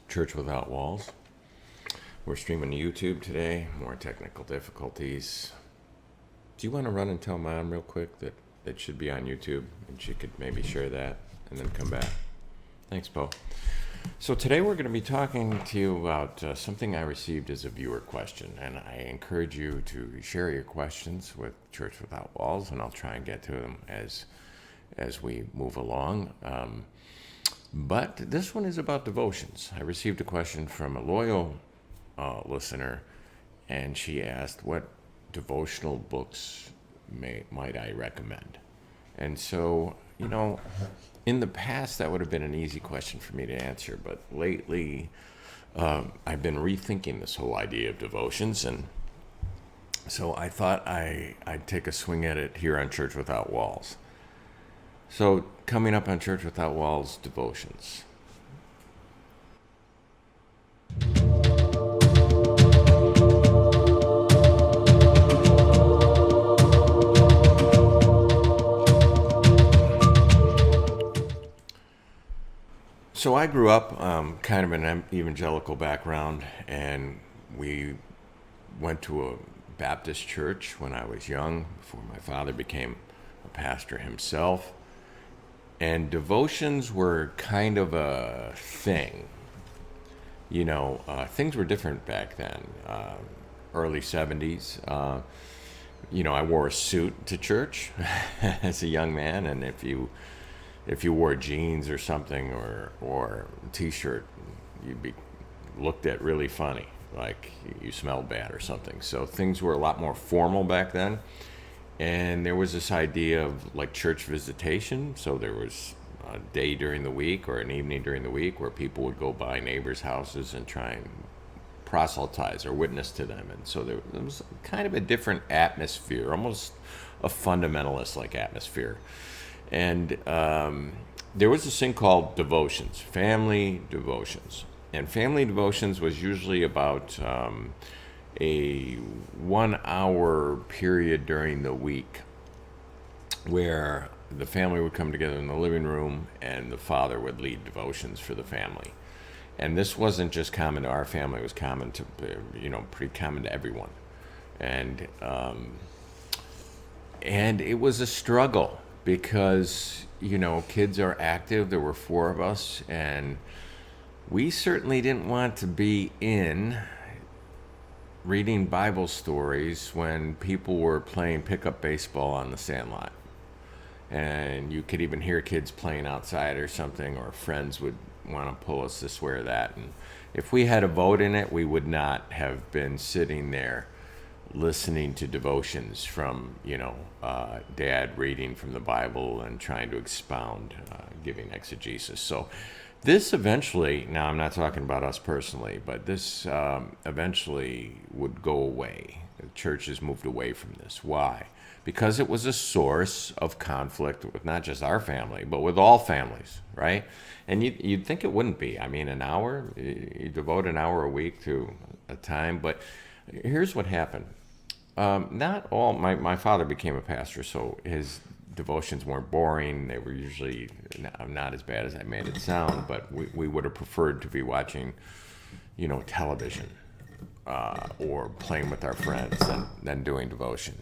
Church Without Walls. We're streaming to YouTube today. More technical difficulties. Do you want to run and tell Mom real quick that it should be on YouTube and she could maybe share that and then come back? Thanks, Poe. So today we're going to be talking to you about something I received as a viewer question, and I encourage you to share your questions with Church Without Walls, and I'll try and get to them as we move along. But this one is about devotions. I received a question from a loyal listener, and she asked what devotional books might I recommend. And so, in the past that would have been an easy question for me to answer, but lately I've been rethinking this whole idea of devotions, and so I thought I'd take a swing at it here on Church Without Walls. So, coming up on Church Without Walls, devotions. So I grew up kind of an evangelical background, and we went to a Baptist church when I was young, before my father became a pastor himself. And devotions were kind of a thing. Things were different back then. Early 70s. I wore a suit to church as a young man, and if you wore jeans or something or a t-shirt, you'd be looked at really funny, like you smelled bad or something. So things were a lot more formal back then. And there was this idea of like church visitation. So there was a day during the week or an evening during the week where people would go by neighbors' houses and try and proselytize or witness to them. And so there was kind of a different atmosphere, almost a fundamentalist-like atmosphere. And there was this thing called devotions, family devotions. And family devotions was usually about a 1 hour period during the week where the family would come together in the living room and the father would lead devotions for the family. And this wasn't just common to our family, it was common to, pretty common to everyone. And it was a struggle because, kids are active. There were 4 of us, and we certainly didn't want to be in reading Bible stories when people were playing pickup baseball on the sandlot. And you could even hear kids playing outside or something, or friends would want to pull us this way or that. And if we had a vote in it, we would not have been sitting there listening to devotions from, Dad reading from the Bible and trying to expound, giving exegesis. So this eventually, now I'm not talking about us personally, but this eventually would go away. The churches moved away from this. Why? Because it was a source of conflict with not just our family, but with all families, right? And you'd think it wouldn't be. I mean, an hour, you devote an hour a week to a time, but here's what happened. Not all, my father became a pastor, so his devotions weren't boring. They were usually not as bad as I made it sound, but we would have preferred to be watching, television or playing with our friends than doing devotion.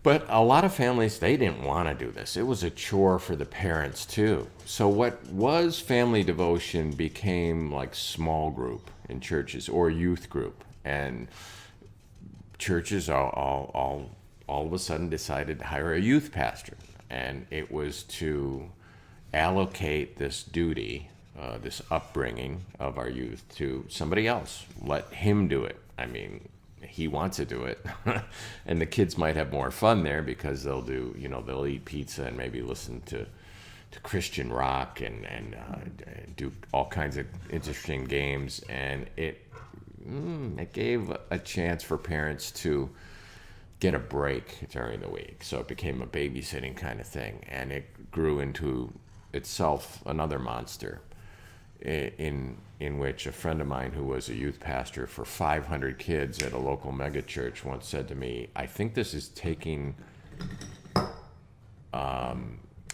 But a lot of families, they didn't want to do this. It was a chore for the parents too. So what was family devotion became like small group in churches or youth group, and churches all of a sudden decided to hire a youth pastor, and it was to allocate this duty, this upbringing of our youth to somebody else. Let him do it. I mean, he wants to do it, and the kids might have more fun there because they'll do, they'll eat pizza and maybe listen to Christian rock and do all kinds of interesting games, and it gave a chance for parents to get a break during the week. So it became a babysitting kind of thing, and it grew into itself another monster in which a friend of mine who was a youth pastor for 500 kids at a local megachurch once said to me, I think this is taking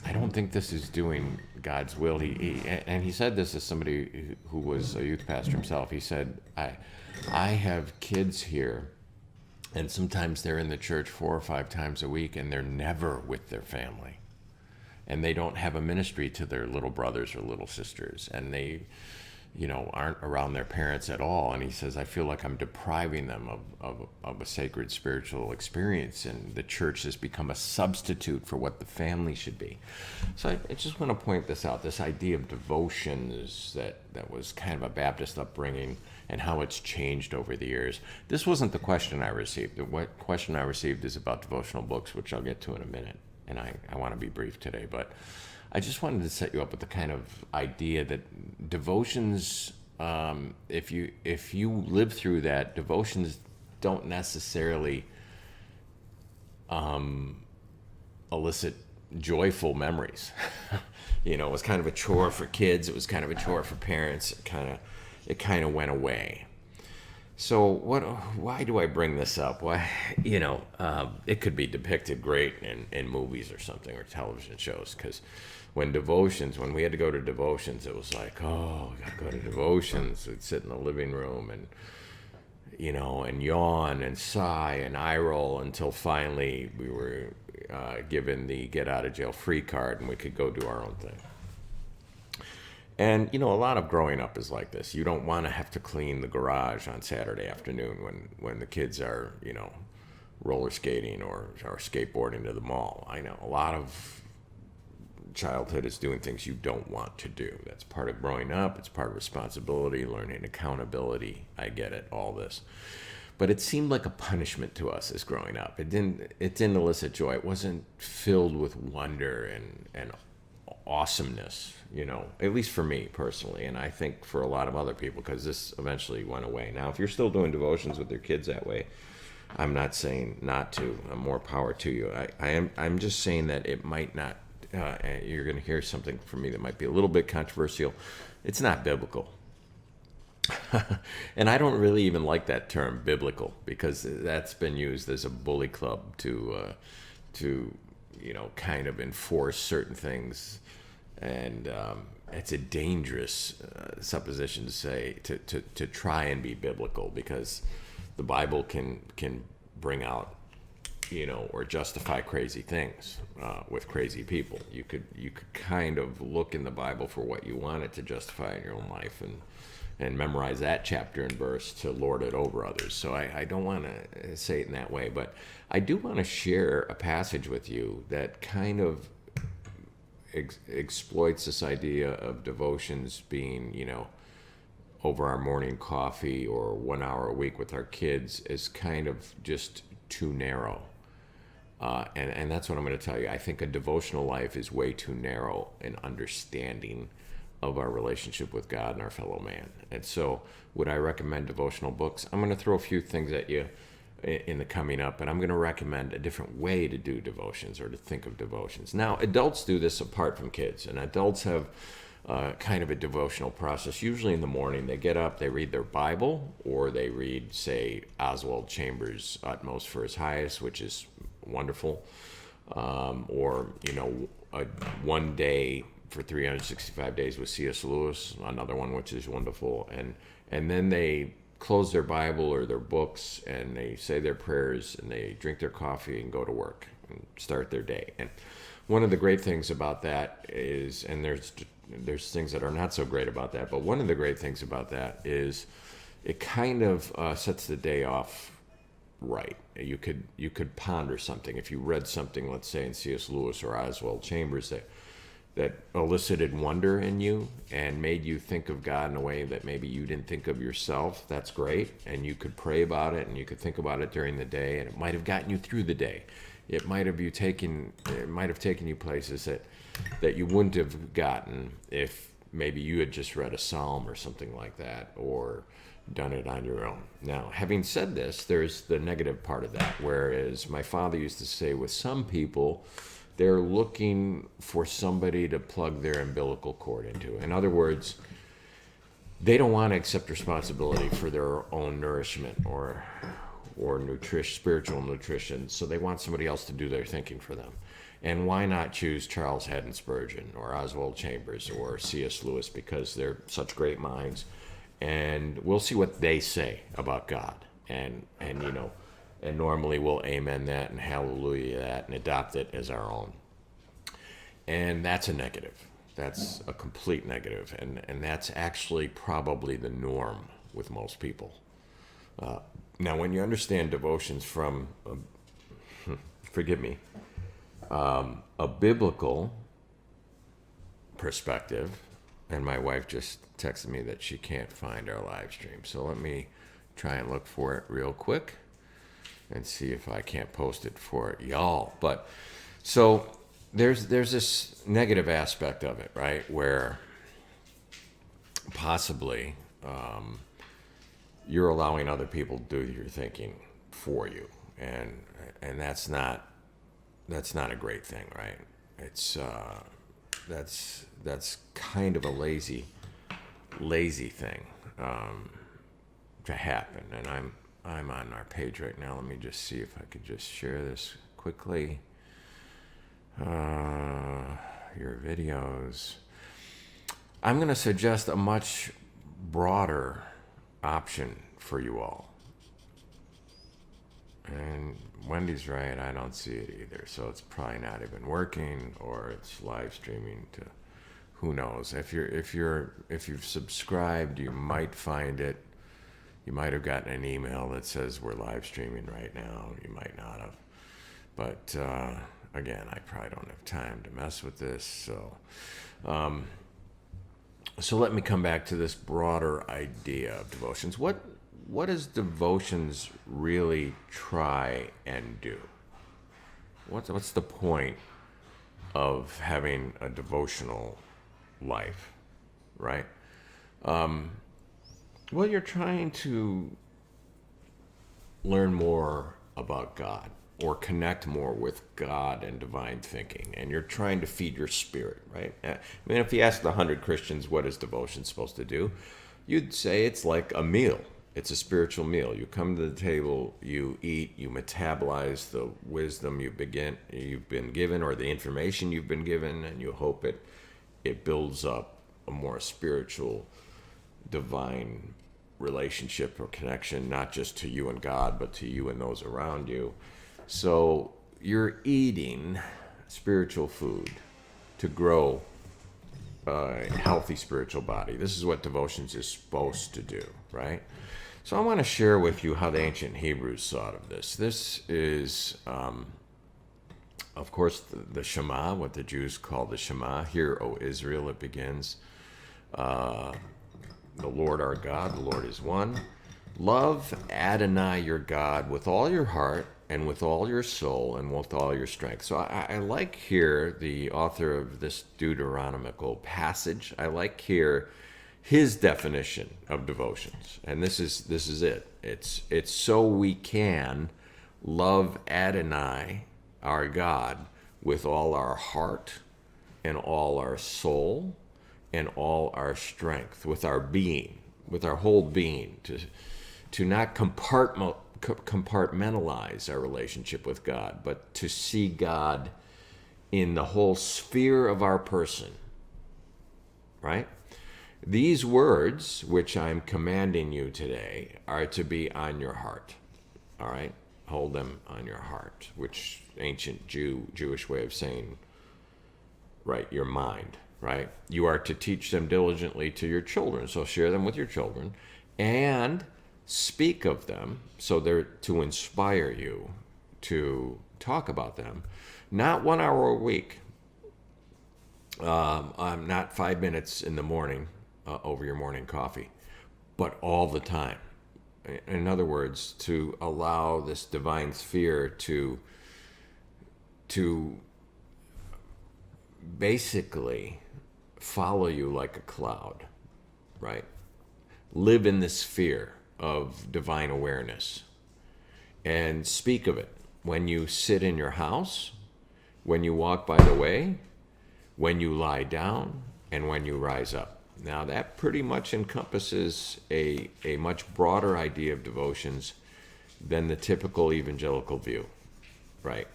I don't think this is doing God's will. And he said this as somebody who was a youth pastor himself. He said, I have kids here, and sometimes they're in the church 4 or 5 times a week, and they're never with their family. And they don't have a ministry to their little brothers or little sisters. And they, aren't around their parents at all. And he says, I feel like I'm depriving them of a sacred spiritual experience, and the church has become a substitute for what the family should be. So I just want to point this out, this idea of devotion that was kind of a Baptist upbringing and how it's changed over the years. This wasn't the question I received. The question I received is about devotional books, which I'll get to in a minute. And I want to be brief today, but I just wanted to set you up with the kind of idea that devotions, if you live through that, devotions don't necessarily elicit joyful memories. It was kind of a chore for kids. It was kind of a chore for parents. It kind of went away. So why do I bring this up? Why, it could be depicted great in movies or something, or television shows, because when we had to go to devotions, it was like, oh, we got to go to devotions. We'd sit in the living room and, and yawn and sigh and eye roll until finally we were given the get out of jail free card and we could go do our own thing. And, a lot of growing up is like this. You don't want to have to clean the garage on Saturday afternoon when the kids are, roller skating or skateboarding to the mall. I know a lot of childhood is doing things you don't want to do. That's part of growing up. It's part of responsibility, learning accountability. I get it, all this. But it seemed like a punishment to us as growing up. It didn't elicit joy. It wasn't filled with wonder and awesomeness, at least for me personally, and I think for a lot of other people, because this eventually went away. Now, if you're still doing devotions with your kids that way, I'm not saying not to. More power to you. I'm just saying that it might not. You're going to hear something from me that might be a little bit controversial. It's not biblical. And I don't really even like that term, biblical, because that's been used as a bully club to kind of enforce certain things. And it's a dangerous supposition to say to try and be biblical, because the Bible can bring out, or justify crazy things with crazy people. You could kind of look in the Bible for what you want it to justify in your own life and memorize that chapter and verse to lord it over others. So I don't want to say it in that way, but I do want to share a passage with you that kind of exploits this idea of devotions being, over our morning coffee or 1 hour a week with our kids is kind of just too narrow. And that's what I'm going to tell you. I think a devotional life is way too narrow in understanding of our relationship with God and our fellow man. And so would I recommend devotional books? I'm going to throw a few things at you in the coming up, and I'm going to recommend a different way to do devotions or to think of devotions. Now, adults do this apart from kids, and adults have kind of a devotional process. Usually in the morning, they get up, they read their Bible, or they read, say, Oswald Chambers' Utmost for His Highest, which is wonderful, or, one day for 365 days with C.S. Lewis, another one which is wonderful, and then they close their Bible or their books and they say their prayers and they drink their coffee and go to work and start their day. And one of the great things about that is, and there's things that are not so great about that, but one of the great things about that is it kind of sets the day off right. You could ponder something. If you read something, let's say in C.S. Lewis or Oswald Chambers, that elicited wonder in you and made you think of God in a way that maybe you didn't think of yourself, that's great. And you could pray about it and you could think about it during the day, and it might have gotten you through the day. It might have taken you places that you wouldn't have gotten if maybe you had just read a psalm or something like that, or done it on your own. Now, having said this, there's the negative part of that, whereas my father used to say with some people, they're looking for somebody to plug their umbilical cord into. In other words, they don't want to accept responsibility for their own nourishment or spiritual nutrition, so they want somebody else to do their thinking for them. And why not choose Charles Haddon Spurgeon or Oswald Chambers or C.S. Lewis, because they're such great minds. And we'll see what they say about God. And normally we'll amen that and hallelujah that and adopt it as our own. And that's a negative. That's a complete negative. And that's actually probably the norm with most people. Now, when you understand devotions from, forgive me, a biblical perspective, and my wife just texted me that she can't find our live stream. So let me try and look for it real quick and see if I can't post it for y'all. But so there's this negative aspect of it, right? Where possibly you're allowing other people to do your thinking for you, and that's not a great thing, right? It's that's kind of a lazy thing to happen. And I'm on our page right now. Let me just see if I could just share this quickly. Your videos. I'm going to suggest a much broader option for you all. And Wendy's right, I don't see it either. So it's probably not even working, or it's live streaming to who knows. If you've subscribed, you might find it. You might have gotten an email that says we're live streaming right now. You might not have. But again, I probably don't have time to mess with this. So let me come back to this broader idea of devotions. What does devotions really try and do? What's the point of having a devotional life, right? Well, you're trying to learn more about God, or connect more with God and divine thinking, and you're trying to feed your spirit, right? I mean, if you ask the 100 Christians, what is devotion supposed to do? You'd say it's like a meal. It's a spiritual meal. You come to the table, you eat, you metabolize the wisdom you've been given, or the information you've been given, and you hope it builds up a more spiritual, divine relationship or connection, not just to you and God, but to you and those around you. So you're eating spiritual food to grow a healthy spiritual body. This is what devotions is supposed to do, right? So I want to share with you how the ancient Hebrews thought of this. This is, of course, the Shema, what the Jews call the Shema. Hear, O Israel, it begins. The Lord our God, the Lord is one. Love Adonai your God with all your heart and with all your soul and with all your strength. So I like here the author of this Deuteronomical passage. I like here his definition of devotions, and this is it. It's so we can love Adonai our God with all our heart and all our soul and all our strength, with our being, with our whole being, to not compartmentalize our relationship with God, but to see God in the whole sphere of our person, right? These words, which I'm commanding you today, are to be on your heart, all right? Hold them on your heart, which ancient Jewish way of saying, right, your mind, right? You are to teach them diligently to your children, so share them with your children, and speak of them, so they're to inspire you to talk about them, not 1 hour a week, not 5 minutes in the morning over your morning coffee, but all the time. In other words, to allow this divine sphere to basically follow you like a cloud, right? Live in this sphere of divine awareness and speak of it when you sit in your house, when you walk by the way, when you lie down, and when you rise up. Now that pretty much encompasses a much broader idea of devotions than the typical evangelical view, right?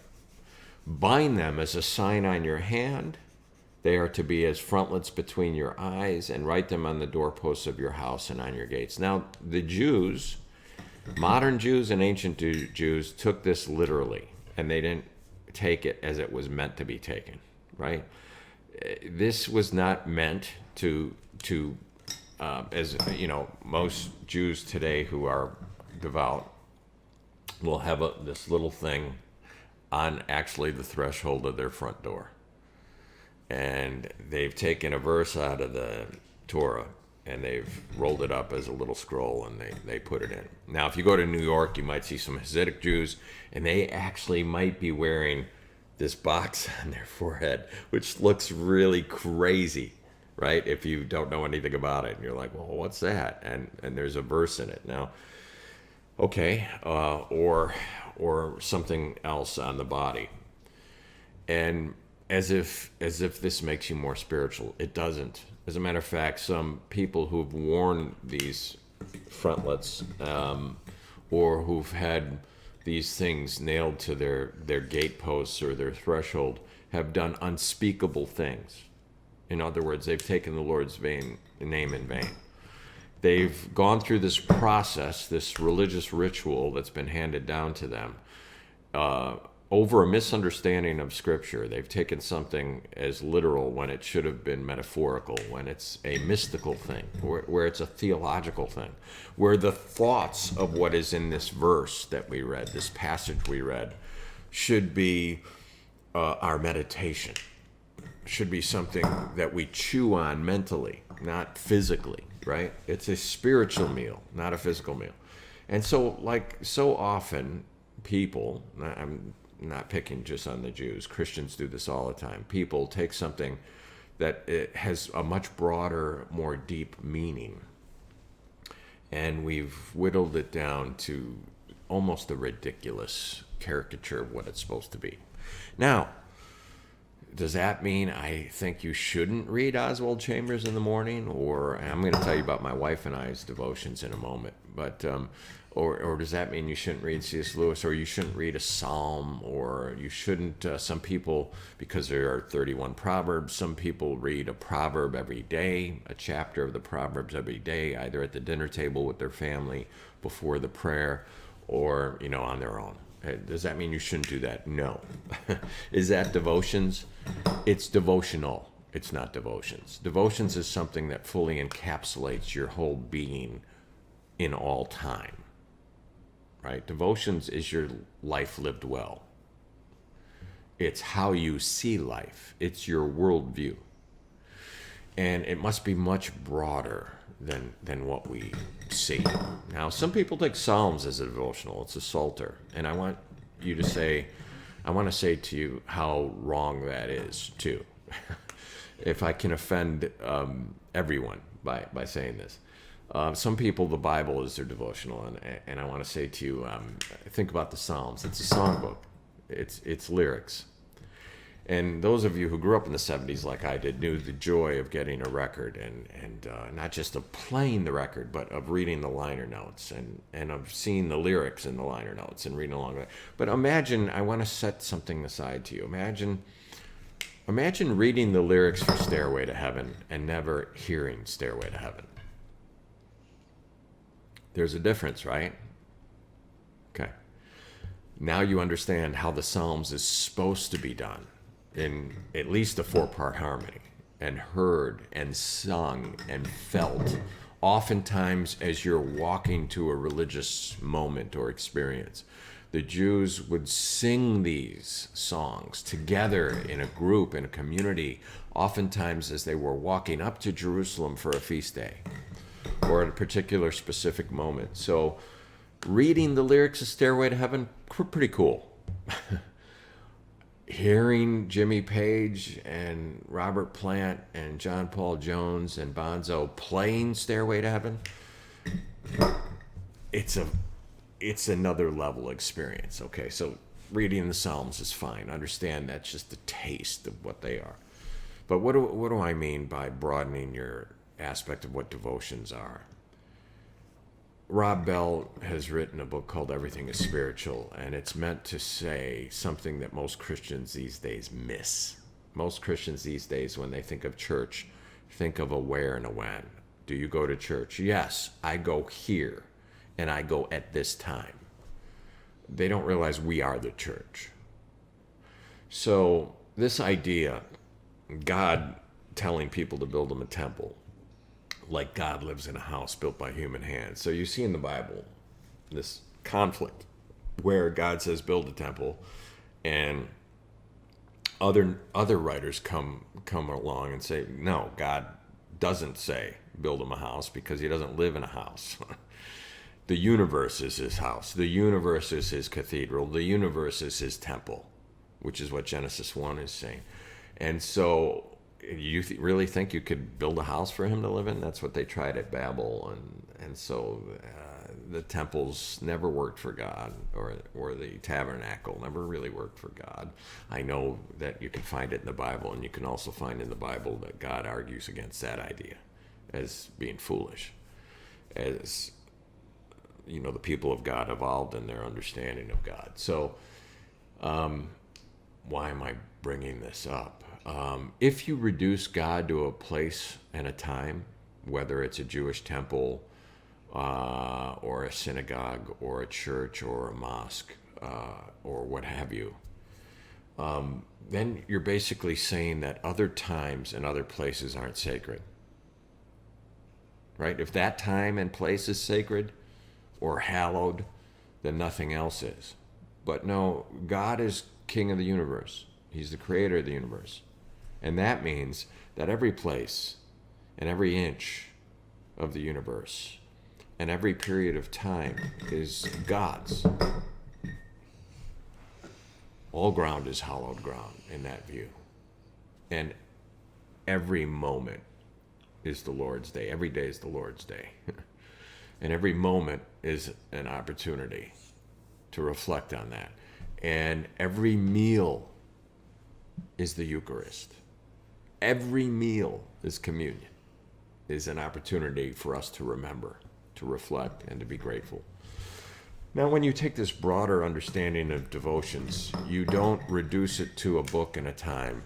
Bind them as a sign on your hand. They are to be as frontlets between your eyes, and write them on the doorposts of your house and on your gates. Now, the Jews, modern Jews and ancient Jews, took this literally, and they didn't take it as it was meant to be taken, right? This was not meant to as you know, most Jews today who are devout will have this little thing on actually the threshold of their front door. And they've taken a verse out of the Torah and they've rolled it up as a little scroll and they put it in. Now, if you go to New York, you might see some Hasidic Jews, and they actually might be wearing this box on their forehead, which looks really crazy, right? If you don't know anything about it, and you're like, well, what's that? And there's a verse in it. Now, okay, or something else on the body. And as if this makes you more spiritual. It doesn't. As a matter of fact, some people who've worn these frontlets or who've had these things nailed to their gateposts or their threshold have done unspeakable things. In other words, they've taken the Lord's name in vain. They've gone through this process, this religious ritual that's been handed down to them, over a misunderstanding of Scripture. They've taken something as literal when it should have been metaphorical, when it's a mystical thing, where it's a theological thing, where the thoughts of what is in this verse that we read, this passage we read, should be our meditation, should be something that we chew on mentally, not physically, right? It's a spiritual meal, not a physical meal. And so, like so often, people, I'm not picking just on the Jews, Christians do this all the time. People take something that it has a much broader, more deep meaning, and we've whittled it down to almost a ridiculous caricature of what it's supposed to be. Now, does that mean I think you shouldn't read Oswald Chambers in the morning? Or I'm going to tell you about my wife and I's devotions in a moment. But or does that mean you shouldn't read C.S. Lewis, or you shouldn't read a psalm, or you shouldn't? Some people, because there are 31 proverbs, some people read a proverb every day, a chapter of the proverbs every day, either at the dinner table with their family before the prayer, or on their own. Does that mean you shouldn't do that? No. Is that devotions? It's devotional. It's not devotions. Devotions is something that fully encapsulates your whole being in all time. Right? Devotions is your life lived well. It's how you see life. It's your worldview. And it must be much broader than what we see. Now, some people take Psalms as a devotional. It's a psalter. And I want to say to you how wrong that is, too. If I can offend everyone by saying this. Some people, the Bible is their devotional, and I want to say to you, think about the Psalms. It's a songbook. It's lyrics. And those of you who grew up in the 70s like I did knew the joy of getting a record and not just of playing the record, but of reading the liner notes and of seeing the lyrics in the liner notes and reading along with it. But imagine, I want to set something aside to you. Imagine reading the lyrics for Stairway to Heaven and never hearing Stairway to Heaven. There's a difference, right? Okay. Now you understand how the Psalms is supposed to be done in at least a 4-part harmony, and heard and sung and felt, oftentimes as you're walking to a religious moment or experience. The Jews would sing these songs together in a group, in a community, oftentimes as they were walking up to Jerusalem for a feast day or at a particular specific moment. So reading the lyrics of Stairway to Heaven, pretty cool. Hearing Jimmy Page and Robert Plant and John Paul Jones and Bonzo playing Stairway to Heaven, it's another level experience. Okay, so reading the Psalms is fine. Understand that's just the taste of what they are. But what do I mean by broadening your aspect of what devotions are? Rob Bell has written a book called Everything is Spiritual, and it's meant to say something that most Christians these days miss. Most Christians these days, when they think of church, think of a where and a when. Do you go to church? Yes, I go here, and I go at this time. They don't realize we are the church. So this idea, God telling people to build him a temple, like God lives in a house built by human hands. So you see in the Bible this conflict where God says build a temple, and other writers come along and say, no, God doesn't say build him a house because he doesn't live in a house. The universe is his house. The universe is his cathedral. The universe is his temple, which is what Genesis 1 is saying. And so you really think you could build a house for him to live in? That's what they tried at Babel. And so the temples never worked for God, or the tabernacle never really worked for God. I know that you can find it in the Bible, and you can also find in the Bible that God argues against that idea as being foolish. As you know, the people of God evolved in their understanding of God. So why am I bringing this up? If you reduce God to a place and a time, whether it's a Jewish temple or a synagogue or a church or a mosque or what have you, then you're basically saying that other times and other places aren't sacred. Right? If that time and place is sacred or hallowed, then nothing else is. But no, God is King of the universe. He's the creator of the universe. And that means that every place and every inch of the universe and every period of time is God's. All ground is hallowed ground in that view. And every moment is the Lord's day. Every day is the Lord's day. And every moment is an opportunity to reflect on that. And every meal is the Eucharist. Every meal is communion, is an opportunity for us to remember, to reflect, and to be grateful. Now, when you take this broader understanding of devotions, you don't reduce it to a book and a time.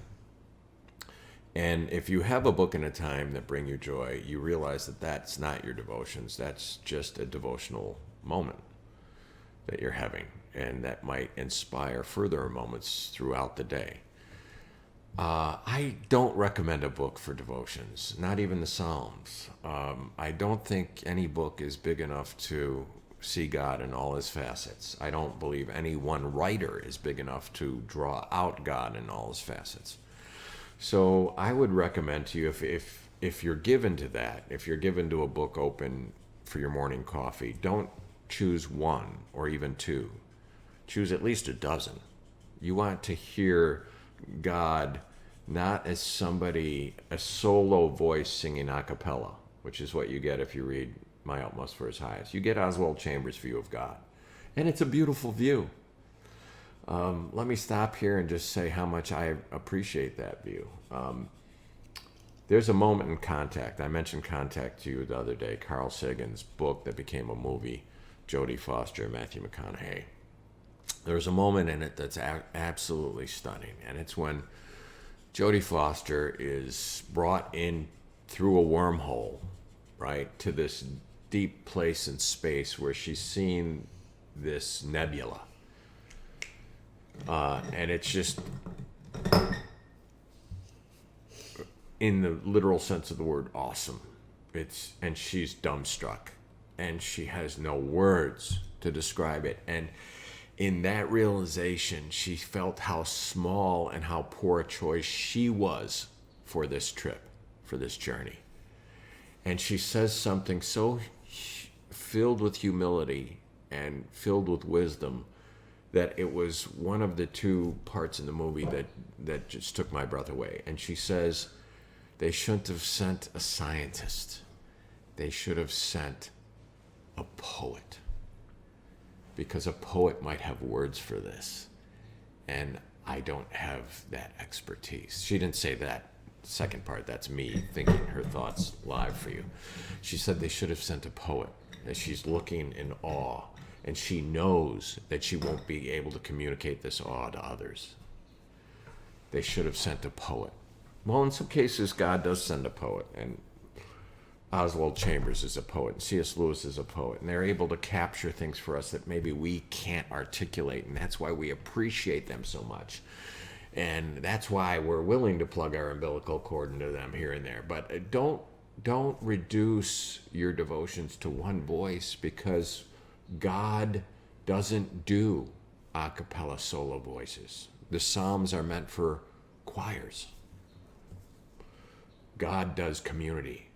And if you have a book and a time that bring you joy, you realize that that's not your devotions. That's just a devotional moment that you're having, and that might inspire further moments throughout the day. I don't recommend a book for devotions, not even the Psalms. I don't think any book is big enough to see God in all his facets. I don't believe any one writer is big enough to draw out God in all his facets. So I would recommend to you, if you're given to that, if you're given to a book open for your morning coffee, don't choose one or even two. Choose at least a dozen. You want to hear God not as somebody, a solo voice singing a cappella, which is what you get if you read My Utmost for His Highest. You get Oswald Chambers' view of God. And it's a beautiful view. Let me stop here and just say how much I appreciate that view. There's a moment in Contact. I mentioned Contact to you the other day, Carl Sagan's book that became a movie, Jodie Foster and Matthew McConaughey. There's a moment in it that's absolutely stunning, and it's when Jodie Foster is brought in through a wormhole, right, to this deep place in space where she's seeing this nebula. And it's just, in the literal sense of the word, awesome. And she's dumbstruck, and she has no words to describe it. And in that realization, she felt how small and how poor a choice she was for this trip, for this journey. And she says something so filled with humility and filled with wisdom that it was one of the two parts in the movie that just took my breath away. And she says, they shouldn't have sent a scientist. They should have sent a poet. Because a poet might have words for this. And I don't have that expertise. She didn't say that second part. That's me thinking her thoughts live for you. She said they should have sent a poet. as she's looking in awe, and she knows that she won't be able to communicate this awe to others. They should have sent a poet. Well, in some cases, God does send a poet, and Oswald Chambers is a poet, and C.S. Lewis is a poet, and they're able to capture things for us that maybe we can't articulate, and that's why we appreciate them so much. And that's why we're willing to plug our umbilical cord into them here and there. But don't reduce your devotions to one voice, because God doesn't do a cappella solo voices. The Psalms are meant for choirs. God does community.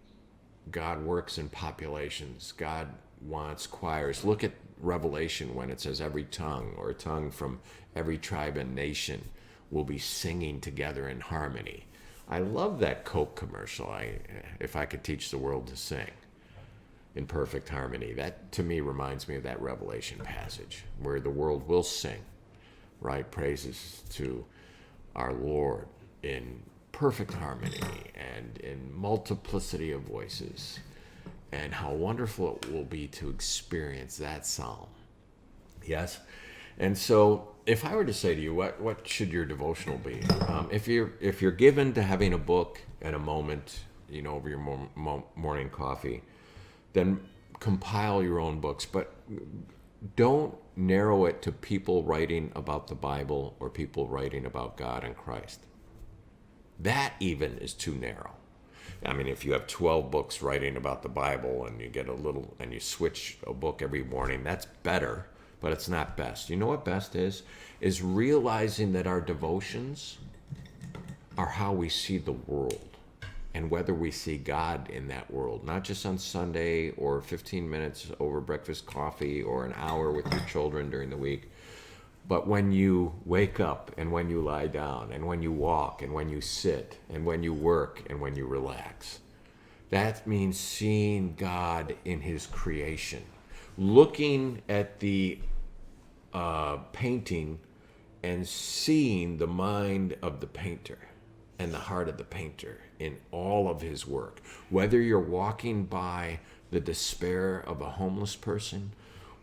God works in populations. God wants choirs. Look at Revelation when it says every tongue, or a tongue from every tribe and nation, will be singing together in harmony. I love that Coke commercial. If I could teach the world to sing in perfect harmony. That, to me, reminds me of that Revelation passage where the world will sing, right? Praises to our Lord in perfect harmony and in multiplicity of voices. And how wonderful it will be to experience that psalm. Yes? And so if I were to say to you, what should your devotional be? If you're given to having a book and a moment, over your morning coffee, then compile your own books. But don't narrow it to people writing about the Bible or people writing about God and Christ. That even is too narrow. I mean, if you have 12 books writing about the Bible and you switch a book every morning, that's better, but it's not best. You know what best is? Is realizing that our devotions are how we see the world and whether we see God in that world, not just on Sunday or 15 minutes over breakfast coffee or an hour with your children during the week, but when you wake up and when you lie down and when you walk and when you sit and when you work and when you relax. That means seeing God in his creation, looking at the painting and seeing the mind of the painter and the heart of the painter in all of his work. Whether you're walking by the despair of a homeless person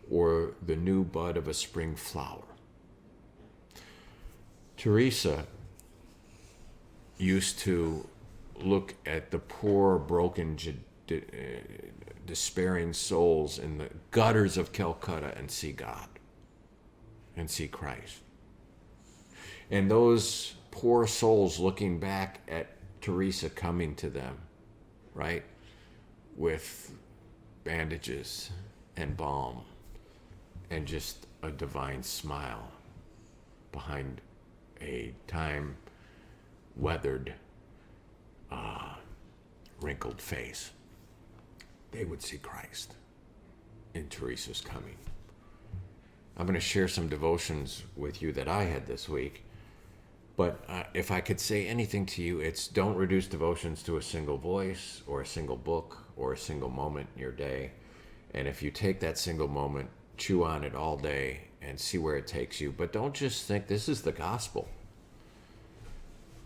or the new bud of a spring flower. Teresa used to look at the poor, broken, despairing souls in the gutters of Calcutta and see God and see Christ. And those poor souls looking back at Teresa coming to them, right, with bandages and balm and just a divine smile behind a time-weathered, wrinkled face. They would see Christ in Teresa's coming. I'm going to share some devotions with you that I had this week. But if I could say anything to you, it's don't reduce devotions to a single voice or a single book or a single moment in your day. And if you take that single moment, chew on it all day and see where it takes you. But don't just think this is the gospel.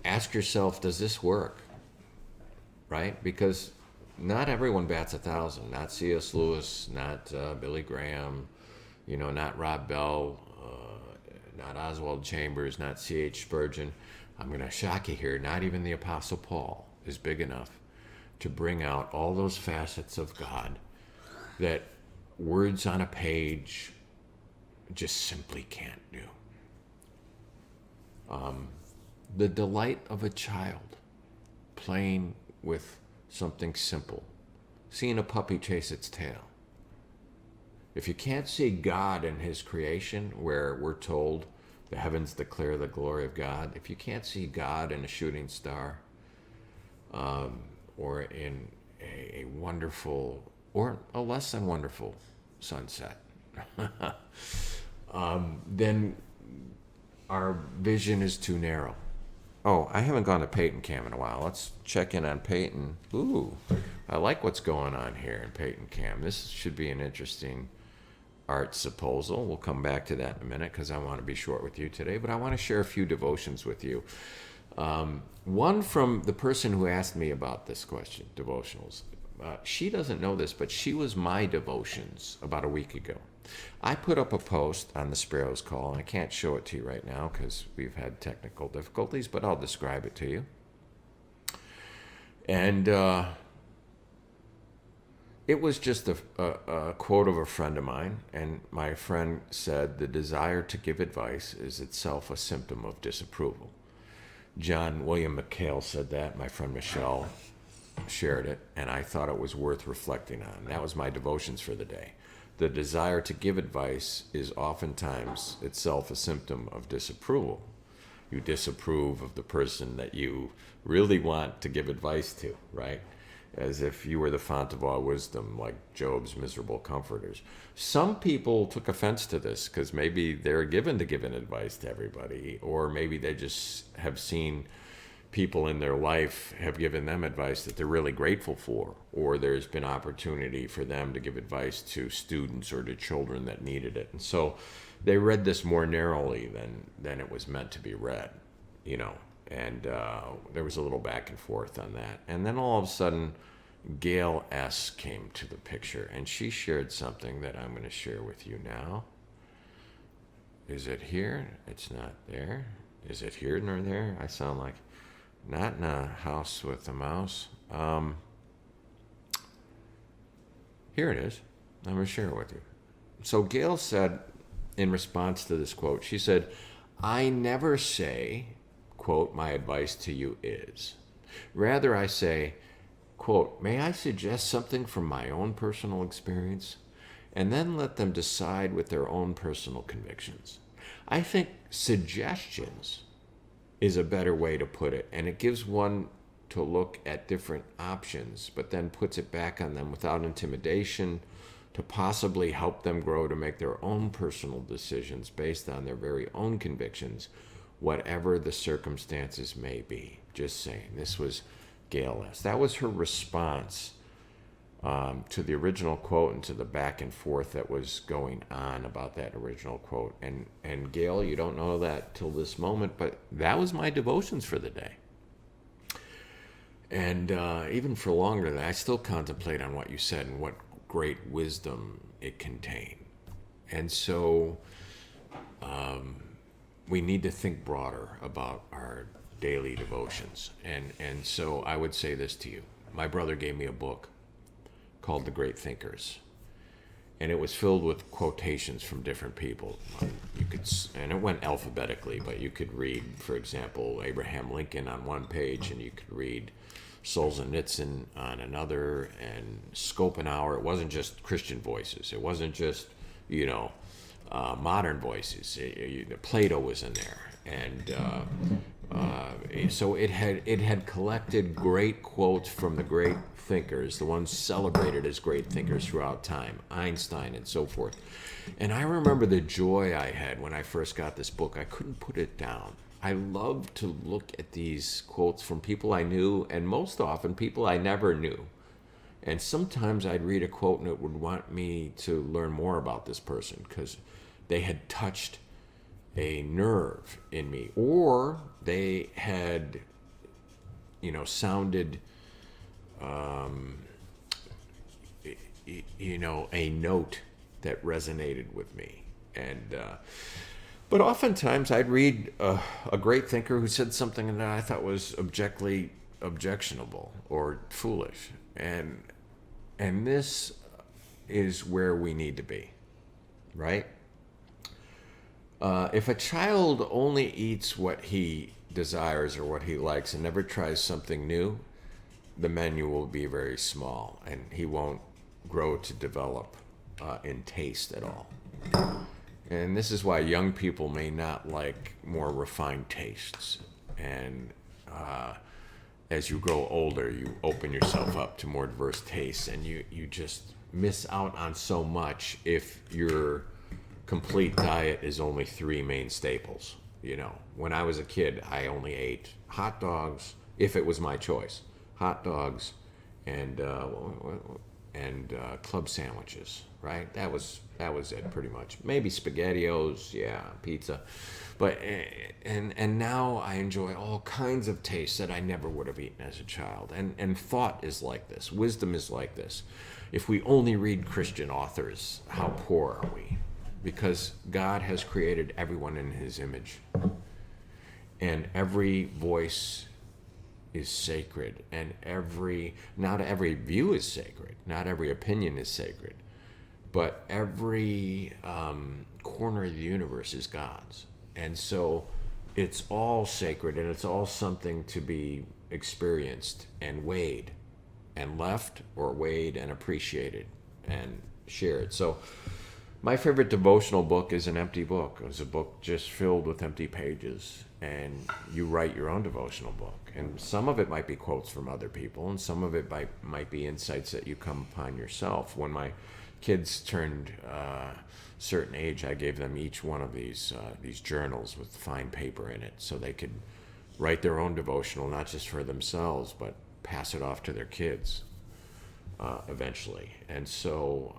Ask yourself, does this work? Right? Because not everyone bats 1,000. Not C.S. Lewis, not Billy Graham, not Rob Bell, not Oswald Chambers, not C.H. Spurgeon. I'm going to shock you here. Not even the Apostle Paul is big enough to bring out all those facets of God that words on a page just simply can't do. The delight of a child playing with something simple, seeing a puppy chase its tail. If you can't see God in his creation, where we're told the heavens declare the glory of God, if you can't see God in a shooting star, or in a wonderful or a less than wonderful sunset, then our vision is too narrow. Oh, I haven't gone to peytoncam in a while. Let's check in on Peyton. Ooh, I like what's going on here in peytoncam. This should be an interesting art supposal. We'll come back to that in a minute because I want to be short with you today, but I want to share a few devotions with you. One from the person who asked me about this question, devotionals. she doesn't know this, but she was my devotions about a week ago. I put up a post on the Sparrows Call, and I can't show it to you right now because we've had technical difficulties, but I'll describe it to you. And it was just a quote of a friend of mine, and my friend said, "The desire to give advice is itself a symptom of disapproval." John William McHale said that. My friend Michelle shared it, and I thought it was worth reflecting on. That was my devotions for the day. The desire to give advice is oftentimes itself a symptom of disapproval. You disapprove of the person that you really want to give advice to, right? As if you were the font of all wisdom, like Job's miserable comforters. Some people took offense to this because maybe they're given to giving advice to everybody, or maybe they just have seen people in their life have given them advice that they're really grateful for, or there's been opportunity for them to give advice to students or to children that needed it. And so they read this more narrowly than it was meant to be read, and there was a little back and forth on that. And then all of a sudden, Gail S. came to the picture, and she shared something that I'm going to share with you now. Is it here? It's not there. Is it here nor there? I sound like not in a house with a mouse. Here it is. I'm going to share it with you. So Gail said, in response to this quote, she said, "I never say, quote, my advice to you is. Rather, I say, quote, may I suggest something from my own personal experience? And then let them decide with their own personal convictions. I think suggestions is a better way to put it, and it gives one to look at different options, but then puts it back on them without intimidation, to possibly help them grow to make their own personal decisions based on their very own convictions, whatever the circumstances may be." Just saying. This was Gail S. That was her response to the original quote and to the back and forth that was going on about that original quote. And Gail, you don't know that till this moment, but that was my devotions for the day. And even for longer than that, I still contemplate on what you said and what great wisdom it contained. And so we need to think broader about our daily devotions. And so I would say this to you. My brother gave me a book called The Great Thinkers, and it was filled with quotations from different people. And it went alphabetically, but you could read, for example, Abraham Lincoln on one page, and you could read Solzhenitsyn on another, and Schopenhauer. It wasn't just Christian voices. It wasn't just, modern voices. Plato was in there, and so it had collected great quotes from the great thinkers, the ones celebrated as great thinkers throughout time, Einstein and so forth. And I remember the joy I had when I first got this book. I couldn't put it down. I loved to look at these quotes from people I knew, and most often people I never knew. And sometimes I'd read a quote and it would want me to learn more about this person because they had touched a nerve in me, or they had, sounded, a note that resonated with me. And but oftentimes I'd read a great thinker who said something that I thought was objectively objectionable or foolish, and this is where we need to be, right? If a child only eats what he desires or what he likes and never tries something new, the menu will be very small, and he won't grow to develop in taste at all. And this is why young people may not like more refined tastes. And as you grow older, you open yourself up to more diverse tastes, and you just miss out on so much if your complete diet is only 3 main staples. When I was a kid, I only ate hot dogs, if it was my choice, hot dogs and club sandwiches, right? That was it pretty much. Maybe SpaghettiOs, yeah, pizza, but and now I enjoy all kinds of tastes that I never would have eaten as a child. And thought is like this, wisdom is like this. If we only read Christian authors, how poor are we? Because God has created everyone in His image, and every voice is sacred, and not every view is sacred, not every opinion is sacred, but every corner of the universe is God's. And so it's all sacred, and it's all something to be experienced and weighed and left, or weighed and appreciated and shared. So my favorite devotional book is an empty book. It's a book just filled with empty pages, and you write your own devotional book. And some of it might be quotes from other people, and some of it might be insights that you come upon yourself. When my kids turned a certain age, I gave them each one of these journals with fine paper in it, so they could write their own devotional, not just for themselves, but pass it off to their kids. Eventually. And so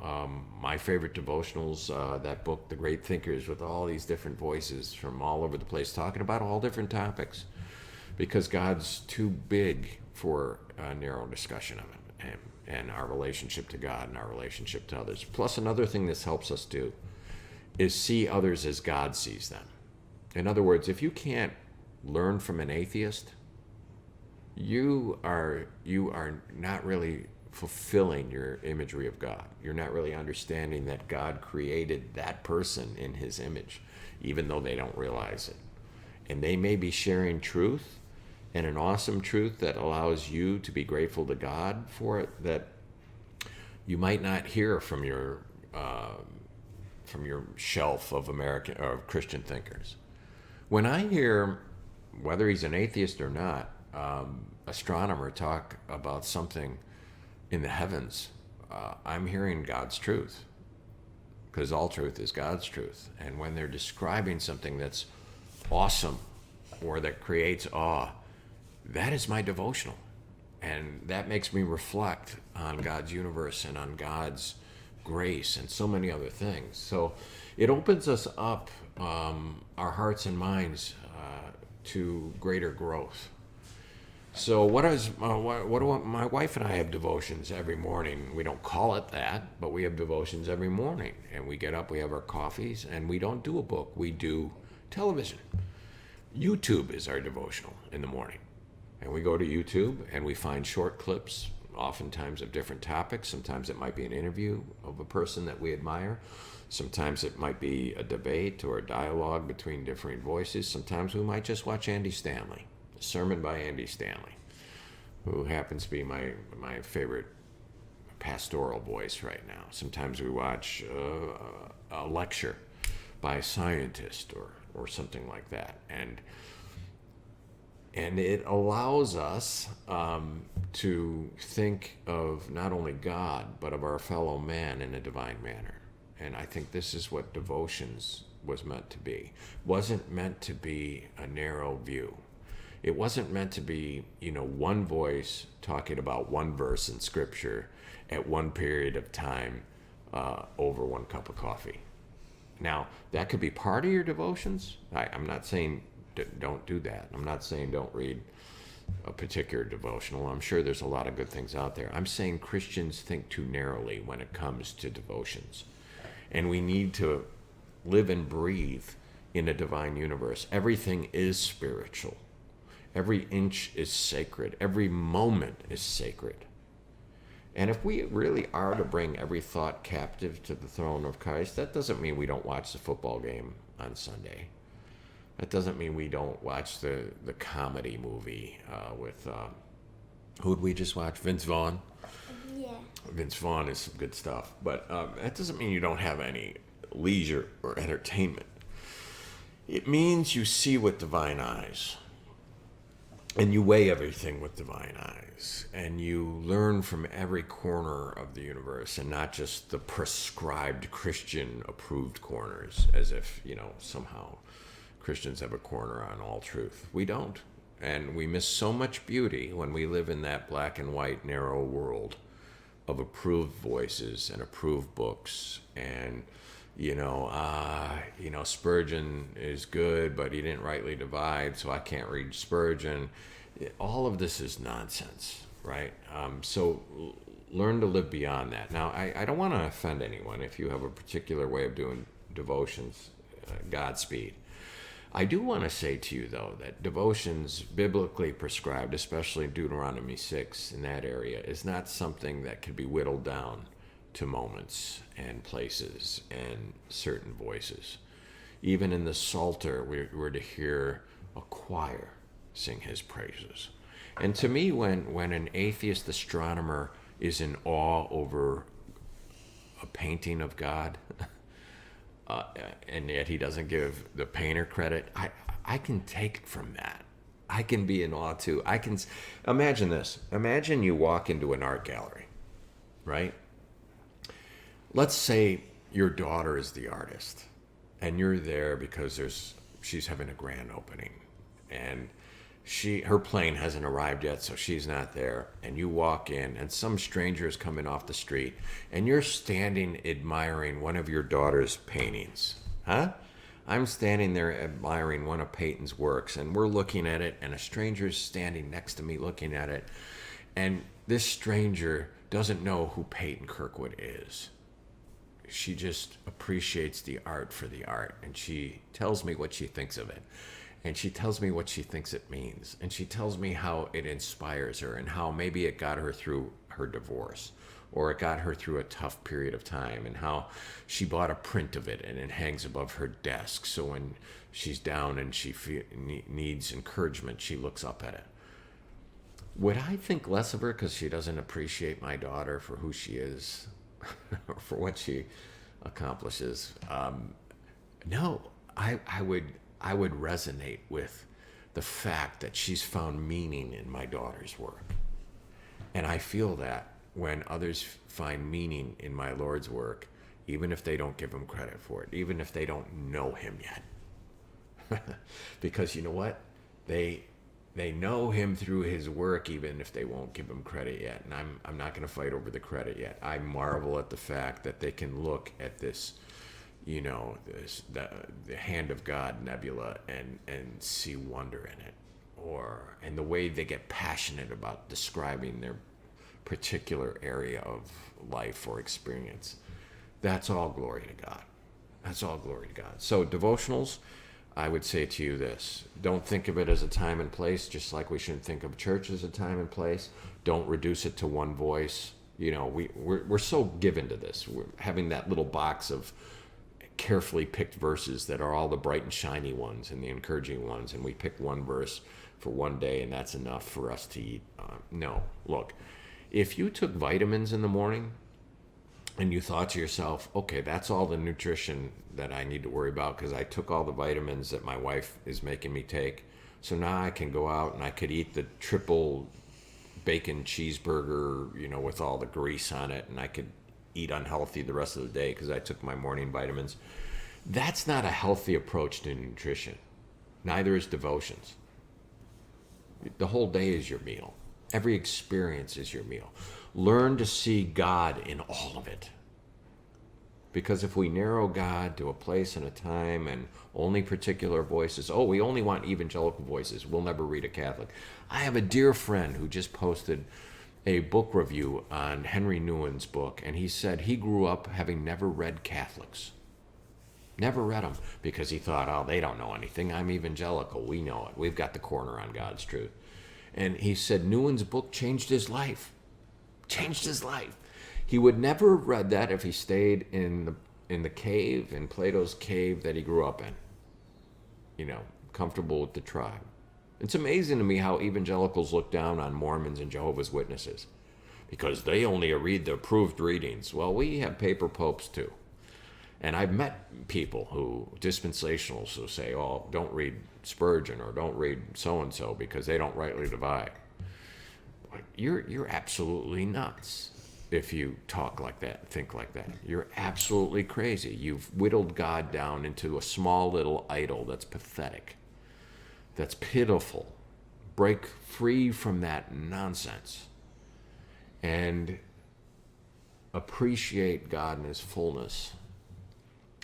my favorite devotionals, that book, The Great Thinkers, with all these different voices from all over the place talking about all different topics, because God's too big for a narrow discussion of it, and our relationship to God and our relationship to others. Plus, another thing this helps us do is see others as God sees them. In other words, if you can't learn from an atheist, you are not really fulfilling your imagery of God. You're not really understanding that God created that person in His image, even though they don't realize it. And they may be sharing truth, and an awesome truth that allows you to be grateful to God for it, that you might not hear from your shelf of American or Christian thinkers. When I hear, whether he's an atheist or not, astronomer talk about something in the heavens, I'm hearing God's truth, because all truth is God's truth. And when they're describing something that's awesome or that creates awe, that is my devotional. And that makes me reflect on God's universe and on God's grace and so many other things. So it opens us up, our hearts and minds, to greater growth. So my wife and I have devotions every morning. We don't call it that, but we have devotions every morning. And we get up, we have our coffees, and we don't do a book. We do television. YouTube is our devotional in the morning. And we go to YouTube and we find short clips, oftentimes of different topics. Sometimes it might be an interview of a person that we admire. Sometimes it might be a debate or a dialogue between different voices. Sometimes we might just watch Andy Stanley. A sermon by Andy Stanley, who happens to be my favorite pastoral voice right now. Sometimes we watch a lecture by a scientist or something like that. And it allows us to think of not only God, but of our fellow man in a divine manner. And I think this is what devotions was meant to be. It wasn't meant to be a narrow view. It wasn't meant to be, one voice talking about one verse in Scripture at one period of time over one cup of coffee. Now, that could be part of your devotions. I'm not saying don't do that. I'm not saying don't read a particular devotional. I'm sure there's a lot of good things out there. I'm saying Christians think too narrowly when it comes to devotions. And we need to live and breathe in a divine universe. Everything is spiritual. Every inch is sacred. Every moment is sacred. And if we really are to bring every thought captive to the throne of Christ, that doesn't mean we don't watch the football game on Sunday. That doesn't mean we don't watch the comedy movie with, who'd we just watch? Vince Vaughn? Yeah. Vince Vaughn is some good stuff. But that doesn't mean you don't have any leisure or entertainment. It means you see with divine eyes. And you weigh everything with divine eyes, and you learn from every corner of the universe, and not just the prescribed Christian approved corners, as if, somehow Christians have a corner on all truth. We don't. And we miss so much beauty when we live in that black and white narrow world of approved voices and approved books, and Spurgeon is good, but he didn't rightly divide, so I can't read Spurgeon. All of this is nonsense, right? So learn to live beyond that. Now, I don't want to offend anyone. If you have a particular way of doing devotions, Godspeed. I do want to say to you, though, that devotions biblically prescribed, especially Deuteronomy 6 in that area, is not something that can be whittled down to moments and places and certain voices. Even in the Psalter, we're to hear a choir sing his praises. And to me, when an atheist astronomer is in awe over a painting of God, and yet he doesn't give the painter credit, I can take it from that. I can be in awe too. I can imagine this. Imagine you walk into an art gallery, right? Let's say your daughter is the artist, and you're there because she's having a grand opening, and her plane hasn't arrived yet, so she's not there. And you walk in, and some stranger is coming off the street, and you're standing admiring one of your daughter's paintings. Huh? I'm standing there admiring one of Peyton's works, and we're looking at it, and a stranger's standing next to me looking at it, and this stranger doesn't know who Peyton Kirkwood is. She just appreciates the art for the art, and she tells me what she thinks of it. And she tells me what she thinks it means. And she tells me how it inspires her, and how maybe it got her through her divorce, or it got her through a tough period of time, and how she bought a print of it and it hangs above her desk. So when she's down and she needs encouragement, she looks up at it. Would I think less of her because she doesn't appreciate my daughter for who she is or for what she accomplishes? No, I would resonate with the fact that she's found meaning in my daughter's work. And I feel that when others find meaning in my Lord's work, even if they don't give him credit for it, even if they don't know him yet. Because you know what? They know him through his work, even if they won't give him credit yet. And I'm not going to fight over the credit yet. I marvel at the fact that they can look at this, the hand of God nebula and see wonder in it, and the way they get passionate about describing their particular area of life or experience. That's all glory to God. That's all glory to God. So devotionals, I would say to you this: don't think of it as a time and place, just like we shouldn't think of church as a time and place. Don't reduce it to one voice. We're so given to this. We're having that little box of carefully picked verses that are all the bright and shiny ones and the encouraging ones, and we pick one verse for one day and that's enough for us to eat. No, look, if you took vitamins in the morning and you thought to yourself, okay, that's all the nutrition that I need to worry about because I took all the vitamins that my wife is making me take, so now I can go out and I could eat the triple bacon cheeseburger, with all the grease on it, and I could eat unhealthy the rest of the day because I took my morning vitamins. That's not a healthy approach to nutrition. Neither is devotions. The whole day is your meal. Every experience is your meal. Learn to see God in all of it. Because if we narrow God to a place and a time and only particular voices, we only want evangelical voices, we'll never read a Catholic. I have a dear friend who just posted a book review on Henry Nouwen's book, and he said he grew up having never read Catholics. Never read them because he thought, they don't know anything. I'm evangelical. We know it. We've got the corner on God's truth. And he said Nouwen's book changed his life. Changed his life. He would never have read that if he stayed in the cave, in Plato's cave that he grew up in. Comfortable with the tribe. It's amazing to me how evangelicals look down on Mormons and Jehovah's Witnesses because they only read the approved readings. Well, we have paper popes too. And I've met people dispensationals who say, don't read Spurgeon or don't read so-and-so because they don't rightly divide. You're absolutely nuts if you talk like that, think like that. You're absolutely crazy. You've whittled God down into a small little idol that's pathetic. That's pitiful. Break free from that nonsense. And appreciate God in his fullness.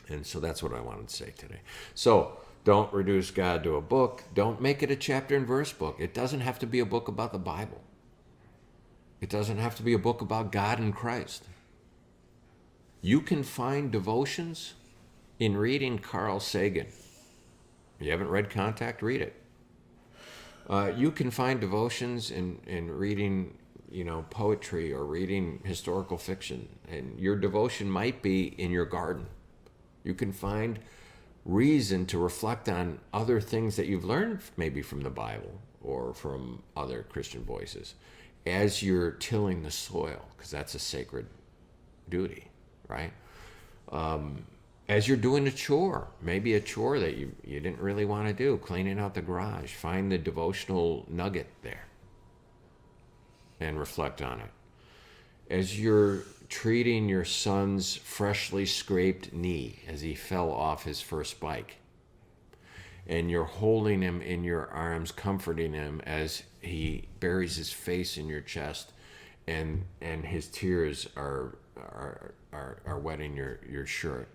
And so that's what I wanted to say today. So don't reduce God to a book. Don't make it a chapter and verse book. It doesn't have to be a book about the Bible. It doesn't have to be a book about God and Christ. You can find devotions in reading Carl Sagan. You haven't read Contact? Read it. You can find devotions in reading, poetry or reading historical fiction. And your devotion might be in your garden. You can find reason to reflect on other things that you've learned maybe from the Bible or from other Christian voices as you're tilling the soil, because that's a sacred duty, right? As you're doing a chore, maybe a chore that you didn't really want to do, cleaning out the garage, find the devotional nugget there and reflect on it. As you're treating your son's freshly scraped knee as he fell off his first bike, and you're holding him in your arms, comforting him as he buries his face in your chest, and his tears are wetting your shirt.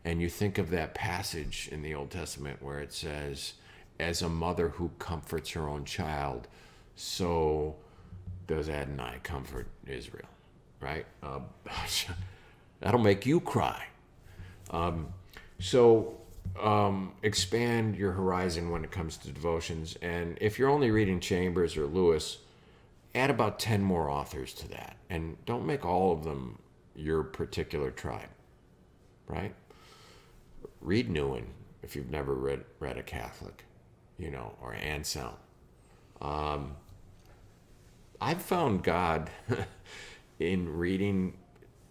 And you think of that passage in the Old Testament where it says, as a mother who comforts her own child, so does Adonai comfort Israel, right? That'll make you cry. Expand your horizon when it comes to devotions. And if you're only reading Chambers or Lewis, add about 10 more authors to that. And don't make all of them your particular tribe, right? Read Newen if you've never read a Catholic, or Anselm. I've found God in reading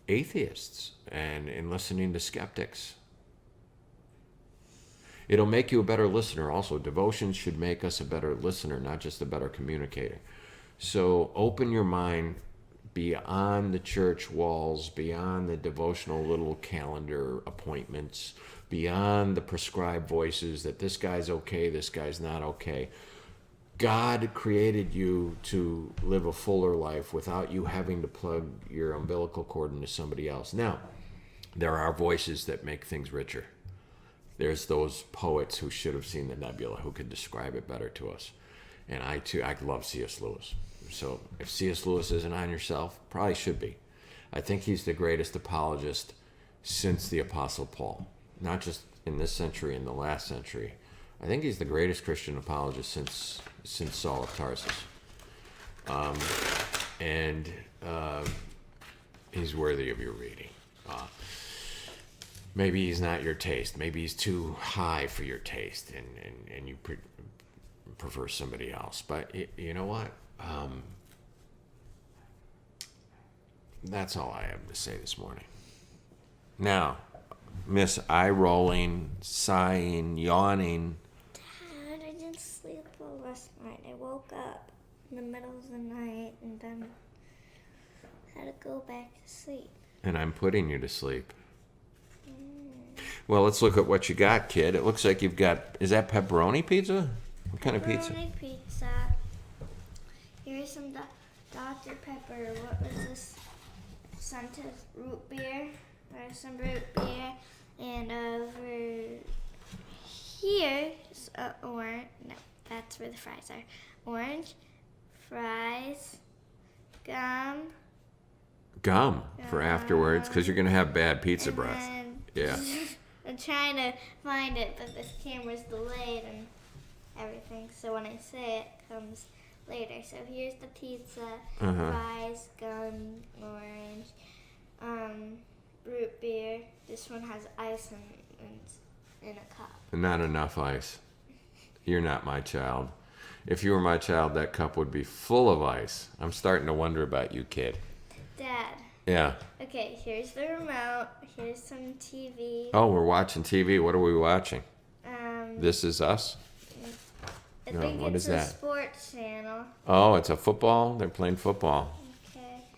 atheists and in listening to skeptics. It'll make you a better listener also. Devotions should make us a better listener, not just a better communicator. So open your mind beyond the church walls, beyond the devotional little calendar appointments, beyond the prescribed voices that this guy's okay, this guy's not okay. God created you to live a fuller life without you having to plug your umbilical cord into somebody else. Now, there are voices that make things richer. There's those poets who should have seen the nebula, who could describe it better to us. And I love C.S. Lewis. So if C.S. Lewis isn't on your shelf, probably should be. I think he's the greatest apologist since the Apostle Paul. Not just in this century, in the last century. I think he's the greatest Christian apologist since Saul of Tarsus. He's worthy of your reading. Maybe he's not your taste. Maybe he's too high for your taste, and you prefer somebody else. But you know what? That's all I have to say this morning. Now, Miss eye-rolling, sighing, yawning. Dad, I didn't sleep well last night. I woke up in the middle of the night and then had to go back to sleep. And I'm putting you to sleep. Well, let's look at what you got, kid. It looks like you've got, is that pepperoni pizza? What kind of pizza? Pepperoni pizza. Here's some Dr. Pepper. What was this? Scented root beer. There's some root beer. And over here is orange. No, that's where the fries are. Orange, fries, gum. Gum for afterwards, because you're going to have bad pizza breath. Yeah. I'm trying to find it, but this camera's delayed and everything. So when I say it, it comes later. So here's the pizza, fries, gum, orange, root beer. This one has ice in a cup. Not enough ice. You're not my child. If you were my child, that cup would be full of ice. I'm starting to wonder about you, kid. Dad. Yeah. Okay, here's the remote. Here's some TV. Oh, we're watching TV. What are we watching? This Is Us? I think it's a sports channel. Oh, it's a football? They're playing football.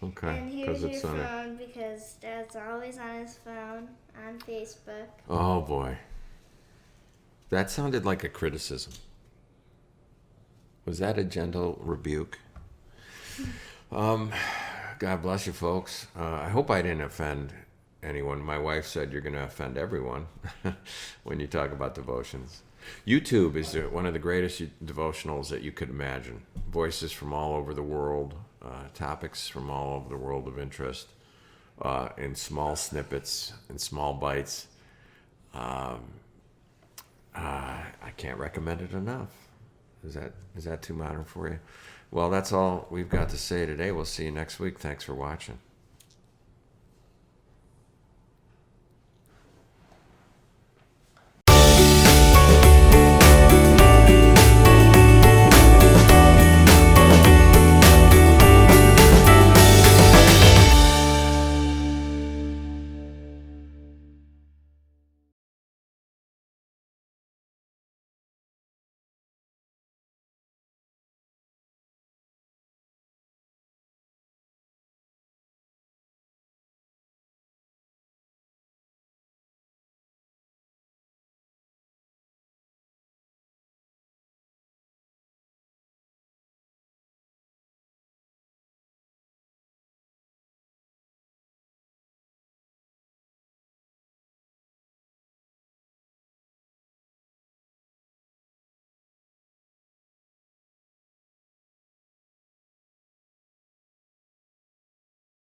Okay. And here's your phone because Dad's always on his phone, on Facebook. Oh, boy. That sounded like a criticism. Was that a gentle rebuke? God bless you, folks. I hope I didn't offend anyone. My wife said you're going to offend everyone when you talk about devotions. YouTube is one of the greatest devotionals that you could imagine. Voices from all over the world, topics from all over the world of interest, in small snippets, in small bites. I can't recommend it enough. Is that too modern for you? Well, that's all we've got to say today. We'll see you next week. Thanks for watching.